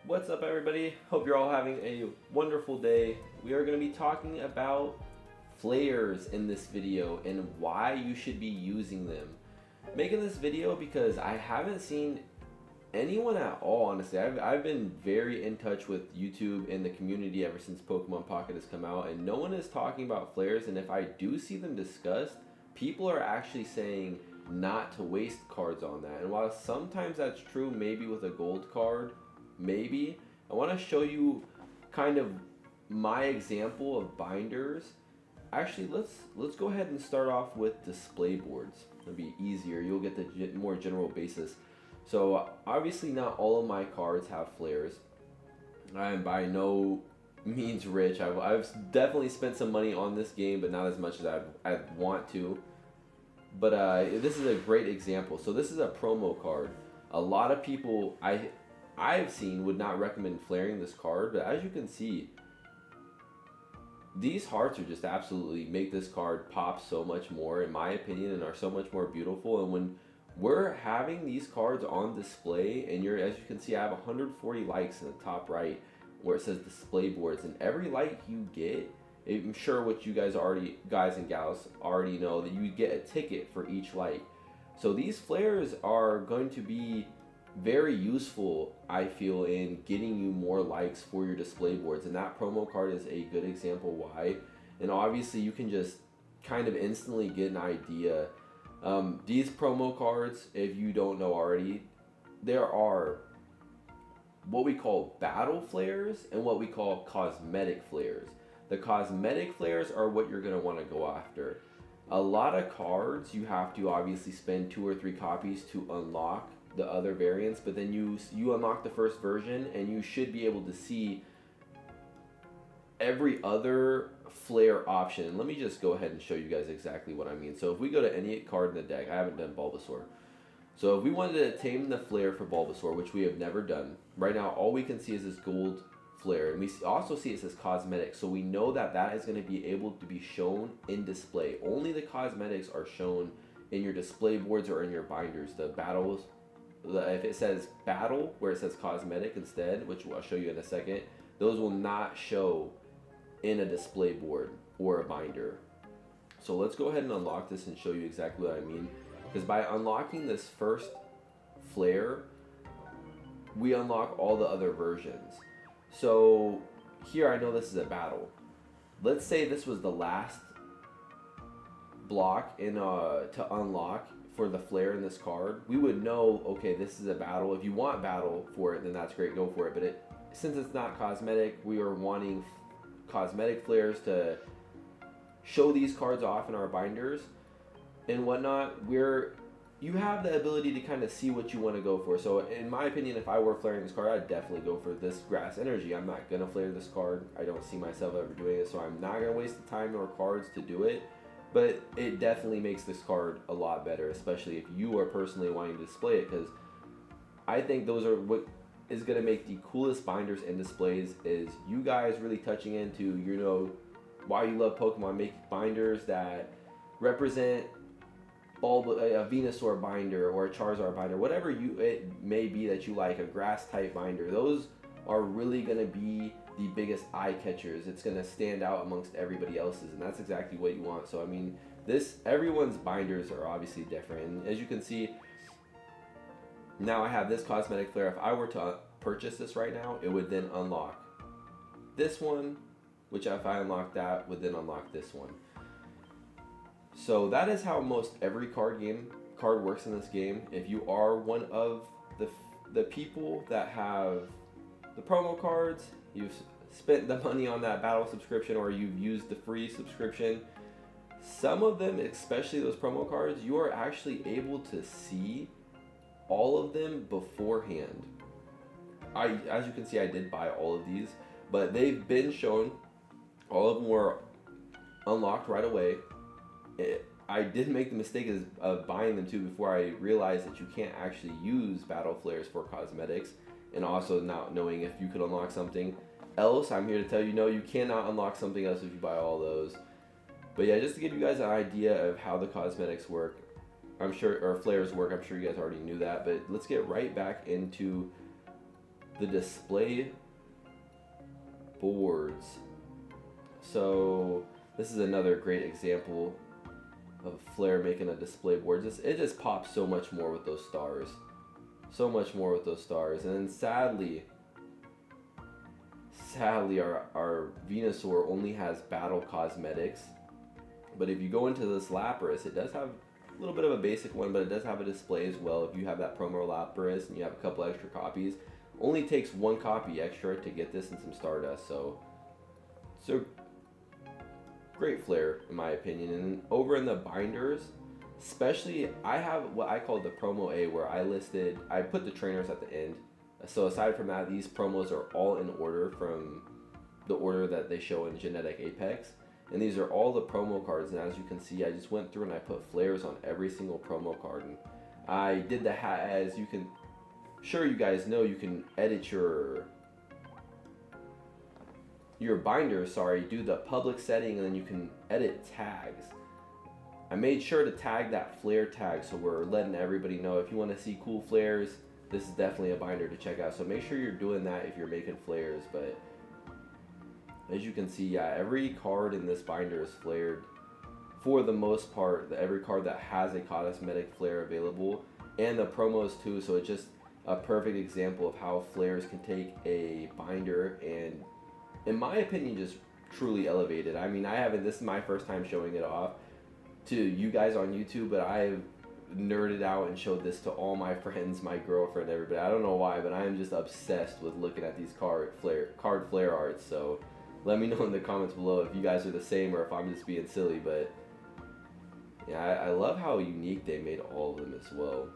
What's up, everybody? Hope you're all having a wonderful day. We are going to be talking about flares in this video and why you should be using them. Making this video because I haven't seen anyone at all, honestly. I've been very in touch with YouTube and the community ever since Pokemon Pocket has come out, and no one is talking about flares. And if I do see them discussed, people are actually saying not to waste cards on that. And while sometimes that's true, maybe with a gold card, maybe, I want to show you kind of my example of binders. Actually, let's go ahead and start off with display boards. It'll be easier. You'll get the more general basis. So obviously not all of my cards have flares. I am by no means rich. I've definitely spent some money on this game, but not as much as I'd want to. But this is a great example. So this is a promo card. A lot of people I've seen would not recommend flaring this card, but as you can see, these hearts are just absolutely make this card pop so much more, in my opinion, and are so much more beautiful. And when we're having these cards on display, and as you can see, I have 140 likes in the top right where it says display boards, and every like you get, I'm sure what you guys and gals already know, that you get a ticket for each like. So these flares are going to be very useful, I feel, in getting you more likes for your display boards, and that promo card is a good example why. And obviously you can just kind of instantly get an idea. These promo cards, if you don't know already, there are what we call battle flares and what we call cosmetic flares. The cosmetic flares are what you're going to want to go after. A lot of cards you have to obviously spend 2 or 3 copies to unlock the other variants, but then you unlock the first version and you should be able to see every other flare option. Let me just go ahead and show you guys exactly what I mean. So if we go to any card in the deck, I haven't done Bulbasaur. So if we wanted to tame the flare for Bulbasaur, which we have never done, right now all we can see is this gold flare, and we also see it says cosmetic, so we know that that is going to be able to be shown in display. Only the cosmetics are shown in your display boards or in your binders. The battles, if it says battle where it says cosmetic instead, which I'll show you in a second, those will not show in a display board or a binder. So let's go ahead and unlock this and show you exactly what I mean, because by unlocking this first flare, we unlock all the other versions. So here I know this is a battle. Let's say this was the last block to unlock for the flare in this card. We would know, okay, this is a battle. If you want battle for it, then that's great, go for it. But since it's not cosmetic, we are wanting cosmetic flares to show these cards off in our binders and whatnot. You have the ability to kind of see what you want to go for. So in my opinion, if I were flaring this card, I'd definitely go for this grass energy. I'm not going to flare this card. I don't see myself ever doing it, so I'm not going to waste the time or cards to do it. But it definitely makes this card a lot better, especially if you are personally wanting to display it, because I think those are what is going to make the coolest binders and displays, is you guys really touching into, why you love Pokemon. Make binders that represent a Venusaur binder or a Charizard binder, whatever it may be that you like, a grass type binder. Those are really going to be the biggest eye catchers. It's going to stand out amongst everybody else's, and that's exactly what you want. So I mean, everyone's binders are obviously different, and as you can see, now I have this cosmetic flare. If I were to purchase this right now, it would then unlock this one, which if I unlock that, would then unlock this one. So that is how most every card works in this game. If you are one of the people that have the promo cards, you've spent the money on that battle subscription, or you've used the free subscription, some of them, especially those promo cards, you are actually able to see all of them beforehand. As you can see, I did buy all of these, but they've been shown. All of them were unlocked right away. I did make the mistake of buying them too before I realized that you can't actually use battle flares for cosmetics, and also not knowing if you could unlock something else. I'm here to tell you, no, you cannot unlock something else if you buy all those. But yeah, just to give you guys an idea of how the cosmetics work, or flares work, I'm sure you guys already knew that, but let's get right back into the display boards. So this is another great example of Flair making a display board. It just pops so much more with those stars. So much more with those stars. And then sadly our Venusaur only has battle cosmetics. But if you go into this Lapras, it does have a little bit of a basic one, but it does have a display as well. If you have that promo Lapras and you have a couple extra copies, only takes one copy extra to get this and some Stardust. So great Flair in my opinion. And over in the binders, especially, I have what I call the promo A, where I put the trainers at the end. So aside from that, these promos are all in order from the order that they show in Genetic Apex. And these are all the promo cards, and as you can see, I just went through and I put flares on every single promo card. And I did the as you can, sure you guys know, you can edit your binder, do the public setting, and then you can edit tags. I made sure to tag that flare tag, so we're letting everybody know if you want to see cool flares, this is definitely a binder to check out. So make sure you're doing that if you're making flares. But as you can see, yeah, every card in this binder is flared for the most part. Every card that has a cosmetic flare available, and the promos too. So it's just a perfect example of how flares can take a binder and, in my opinion, just truly elevate it. I mean, this is my first time showing it off to you guys on YouTube, but I've nerded out and showed this to all my friends, my girlfriend, everybody. I don't know why, but I am just obsessed with looking at these card flare arts. So let me know in the comments below if you guys are the same or if I'm just being silly. But yeah, I love how unique they made all of them as well.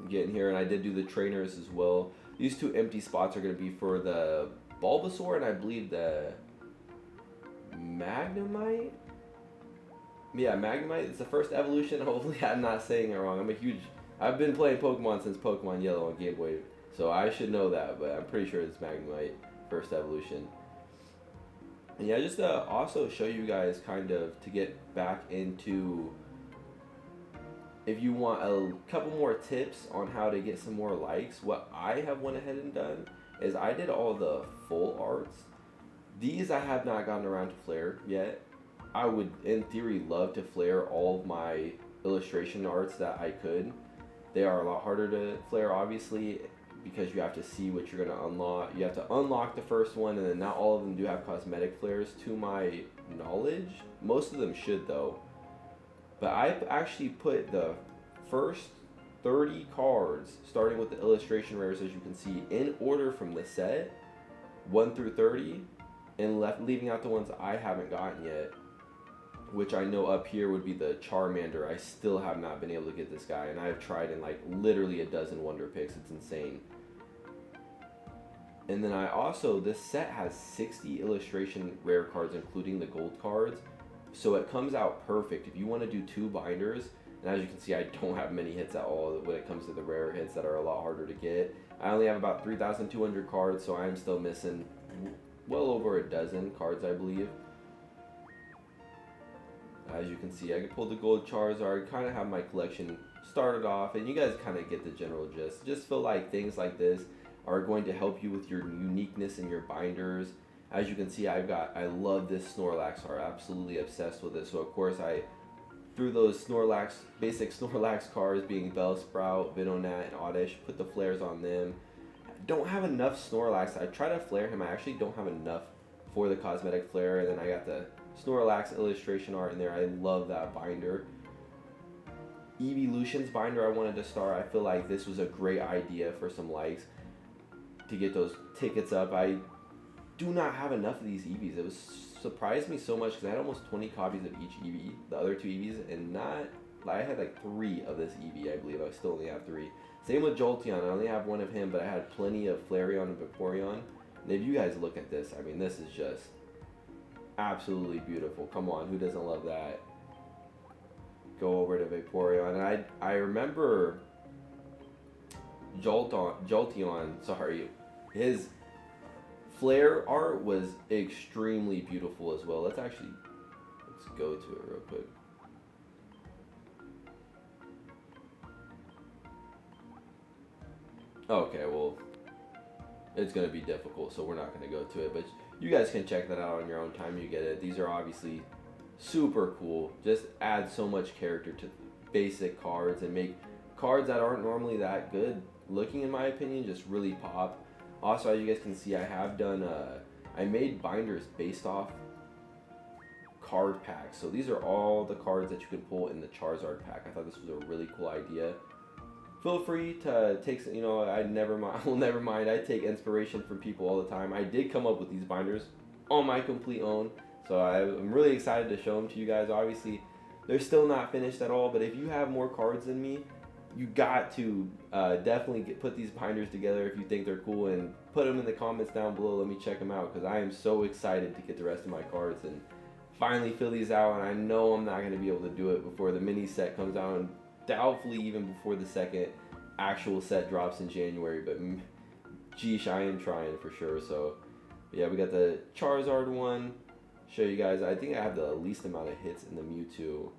Getting here, and I did do the trainers as well. These two empty spots are going to be for the Bulbasaur and I believe the Magnemite. Yeah, Magnemite is the first evolution. Hopefully I'm not saying it wrong. I've been playing Pokemon since Pokemon Yellow on Game Boy, so I should know that, but I'm pretty sure it's Magnemite, first evolution. And yeah, just to also show you guys kind of to get back into, if you want a couple more tips on how to get some more likes, what I have went ahead and done is I did all the full arts. These I have not gotten around to flare yet. I would, in theory, love to flare all of my illustration arts that I could. They are a lot harder to flare, obviously, because you have to see what you're going to unlock. You have to unlock the first one, and then not all of them do have cosmetic flares, to my knowledge. Most of them should, though. But I actually put the first 30 cards, starting with the illustration rares, as you can see, in order from the set, 1 through 30, and leaving out the ones I haven't gotten yet, which I know up here would be the Charmander. I still have not been able to get this guy, and I've tried in like literally a dozen Wonder Picks. It's insane. And then this set has 60 illustration rare cards, including the gold cards. So it comes out perfect if you want to do 2 binders. And as you can see, I don't have many hits at all when it comes to the rare hits that are a lot harder to get. I only have about 3,200 cards, so I'm still missing well over a dozen cards, I believe. As you can see, I can pull the gold Charizard. I kind of have my collection started off, and you guys kind of get the general gist. Just feel like things like this are going to help you with your uniqueness in your binders. As you can see, I love this Snorlax card. Absolutely obsessed with it. So of course I threw those basic Snorlax cards, being Bellsprout, Venonat, and Oddish, put the flares on them. Don't have enough Snorlax. I try to flare him. I actually don't have enough for the cosmetic flare, and then I got the Snorlax illustration art in there. I love that binder. Evolution's binder I wanted to start. I feel like this was a great idea for some likes to get those tickets up. I do not have enough of these Eevees. It surprised me so much because I had almost 20 copies of each Eevee, the other 2 Eevees, and I had like 3 of this Eevee, I believe. I still only have 3. Same with Jolteon. I only have 1 of him, but I had plenty of Flareon and Vaporeon. And if you guys look at this, I mean, this is just absolutely beautiful. Come on, who doesn't love that? Go over to Vaporeon. And I remember Jolteon, his flare art was extremely beautiful as well. Let's go to it real quick. Okay, well, it's going to be difficult, so we're not going to go to it. But you guys can check that out on your own time. You get it. These are obviously super cool. Just add so much character to basic cards and make cards that aren't normally that good looking, in my opinion, just really pop. Also, as you guys can see, I have done I made binders based off card packs. So these are all the cards that you can pull in the Charizard pack. I thought this was a really cool idea. Feel free to take, you know, I will never mind. I take inspiration from people all the time. I did come up with these binders on my complete own, so I'm really excited to show them to you guys. Obviously, they're still not finished at all, but if you have more cards than me, you got to definitely put these binders together if you think they're cool, and put them in the comments down below. Let me check them out, because I am so excited to get the rest of my cards and finally fill these out. And I know I'm not going to be able to do it before the mini set comes out, and doubtfully even before the second actual set drops in January, but geesh, I am trying for sure. So yeah, we got the Charizard one. Show you guys, I think I have the least amount of hits in the Mewtwo.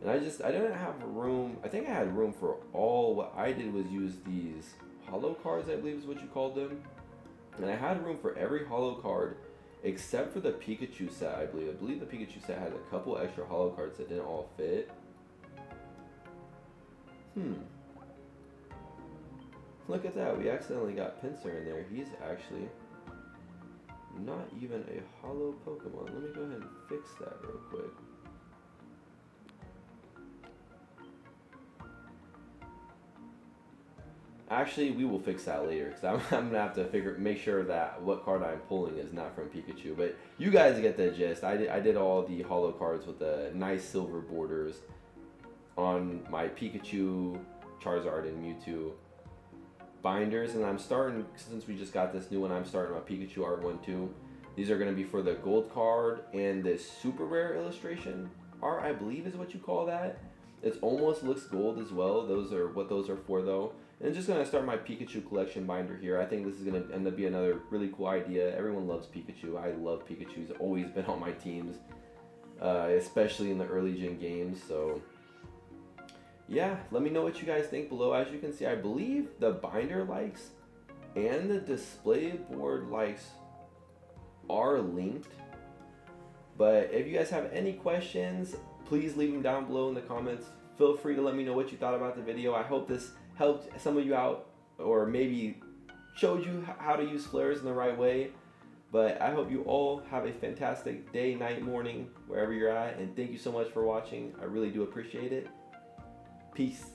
And I didn't have room. I think I had room for all. What I did was use these holo cards, I believe is what you called them. And I had room for every holo card except for the Pikachu set, I believe. I believe the Pikachu set had a couple extra holo cards that didn't all fit. Look at that. We accidentally got Pinsir in there. He's actually not even a holo Pokemon. Let me go ahead and fix that real quick. Actually, we will fix that later, because I'm gonna have to make sure that what card I'm pulling is not from Pikachu. But you guys get the gist. I did all the holo cards with the nice silver borders on my Pikachu, Charizard, and Mewtwo binders. And I'm starting, since we just got this new one, I'm starting my Pikachu art one too. These are gonna be for the gold card and this super rare illustration art, I believe is what you call that. It almost looks gold as well. Those are what those are for though. And I'm just going to start my Pikachu collection binder here. I think this is going to end up being another really cool idea. Everyone loves Pikachu. I love Pikachu. He's always been on my teams, especially in the early gen games. So yeah, let me know what you guys think below. As you can see, I believe the binder likes and the display board likes are linked. But if you guys have any questions, please leave them down below in the comments. Feel free to let me know what you thought about the video. I hope this helped some of you out, or maybe showed you how to use flares in the right way. But I hope you all have a fantastic day, night, morning, wherever you're at. And thank you so much for watching. I really do appreciate it. Peace.